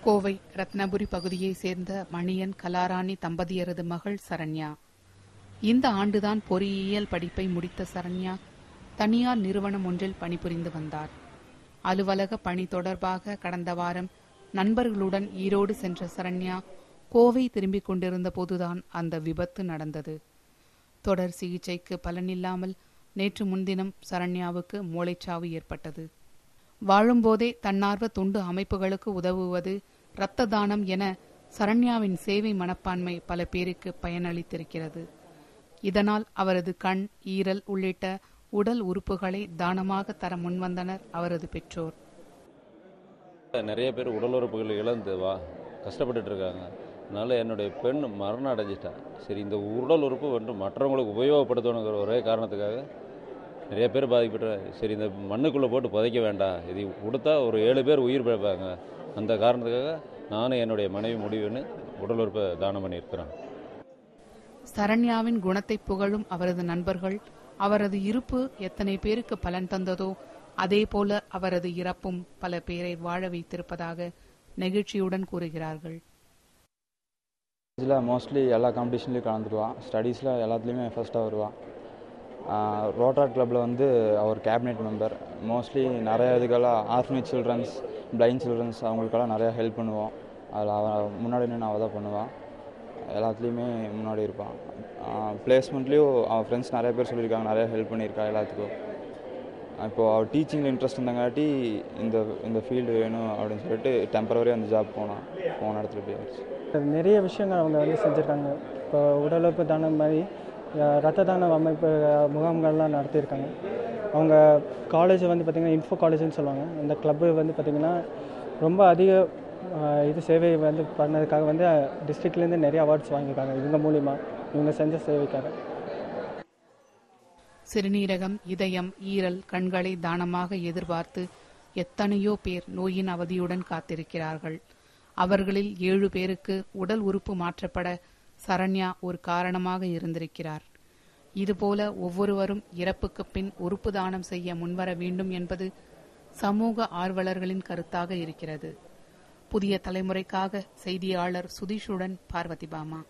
கோவை ரத்னபுரி பகுதியைச் சேர்ந்த மணியன் கலாராணி தம்பதியரது மகள் சரண்யா. இந்த ஆண்டுதான் பொறியியல் படிப்பை முடித்த சரண்யா தனியார் நிறுவனம் ஒன்றில் பணிபுரிந்து வந்தார். அலுவலக பணி தொடர்பாக கடந்த வாரம் நண்பர்களுடன் ஈரோடு சென்ற சரண்யா கோவை திரும்பிக் கொண்டிருந்த போதுதான் அந்த விபத்து நடந்தது. தொடர் சிகிச்சைக்கு பலனில்லாமல் நேற்று முன்தினம் சரண்யாவுக்கு மூளைச்சாவு ஏற்பட்டது. வாழும்போதே தன்னார்வ தொண்டு அமைப்புகளுக்கு உதவுவது, இரத்த தானம் என சரண்யாவின் சேவை மனப்பான்மை பல பேருக்கு பயனளித்திருக்கிறது. இதனால் அவரது கண், ஈரல் உள்ளிட்ட உடல் உறுப்புகளை தானமாக தர முன்வந்தனர் அவரது பெற்றோர். நிறைய பேர் உடல் உறுப்புகள் இழந்து கஷ்டப்பட்டு இருக்காங்க. அதனால என்னுடைய பெண் மரணம் அடைஞ்சிட்டா. சரி, இந்த உடல் உறுப்பு வந்து மற்றவங்களுக்கு உபயோகப்படுத்தணுங்கிற ஒரே காரணத்துக்காக நிறைய பேர் பாதிக்கப்பட்டு, சரி இந்த மண்ணுக்குள்ளே போட்டு புதைக்க வேண்டாம், இது கொடுத்தா ஒரு 7 பேர் உயிர் பிழைப்பாங்க, அந்த காரணத்துக்காக நானும் என்னுடைய மனைவி முடிவுன்னு உடல் உறுப்பை தானம் பண்ணியிருக்கிறேன். சரண்யாவின் குணத்தை புகழும் அவரது நண்பர்கள் அவரது இருப்பு எத்தனை பேருக்கு பலன் தந்ததோ அதே போல அவரது இறப்பும் பல பேரை வாழ வைத்திருப்பதாக நெகிழ்ச்சியுடன் கூறுகிறார்கள். மோஸ்ட்லி எல்லா காம்படிஷன்லையும் கலந்துருவான். ஸ்டடீஸில் எல்லாத்துலேயுமே ஃபர்ஸ்ட்டாக வருவான். ரோட்டாட் கிளப்பில் வந்து அவர் கேபினெட் மெம்பர். மோஸ்ட்லி நிறைய இதுக்கெல்லாம் ஆர்ஃபனேஜ் சில்ட்ரன்ஸ், பிளைண்ட் சில்ட்ரன்ஸ் அவங்களுக்கெல்லாம் நிறையா ஹெல்ப் பண்ணுவோம். அதில் அவன் முன்னாடி நின்று அவள் தான் பண்ணுவான். எல்லாத்துலேயுமே முன்னாடி இருப்பான். பிளேஸ்மெண்ட்லேயும் அவன் ஃப்ரெண்ட்ஸ் நிறைய பேர் சொல்லியிருக்காங்க, நிறையா ஹெல்ப் பண்ணியிருக்கா எல்லாத்துக்கும். இப்போது அவர் டீச்சிங்கில் இன்ட்ரெஸ்ட் இருந்தங்காட்டி இந்த ஃபீல்டு வேணும் அப்படின்னு சொல்லிட்டு டெம்பரவரியாக அந்த ஜாப் போன இடத்துல போய் ஆச்சு. நிறைய விஷயங்கள் அவங்க வந்து செஞ்சுருக்காங்க. இப்போ உடலுறுப்பு தானம் மாதிரி ரத்த தான அமைப்பு முகாம்கள்லாம் நடத்தியிருக்காங்க. அவங்க காலேஜ் வந்து பார்த்திங்கன்னா இன்ஃபோ காலேஜ்னு சொல்லுவாங்க. அந்த கிளப்பு வந்து பார்த்திங்கன்னா ரொம்ப அதிக சேவை வந்து பண்ணதுக்காக வந்து டிஸ்ட்ரிக்ட்லேருந்து நிறைய அவார்ட்ஸ் வாங்கியிருக்காங்க இவங்க மூலிமா, இவங்க செஞ்ச சேவைக்காக. சிறுநீரகம், இதயம், ஈரல், கண்களை தானமாக எதிர்பார்த்து எத்தனையோ பேர் நோயின் அவதியுடன் காத்திருக்கிறார்கள். அவர்களில் 7 பேருக்கு உடல் உறுப்பு மாற்றப்பட சரண்யா ஒரு காரணமாக இருந்திருக்கிறார். இதுபோல ஒவ்வொருவரும் இறப்புக்கு பின் உறுப்பு தானம் செய்ய முன்வர வேண்டும் என்பது சமூக ஆர்வலர்களின் கருத்தாக இருக்கிறது. புதிய தலைமுறைக்காக செய்தியாளர் சுதீஷுடன் பார்வதி பாமா.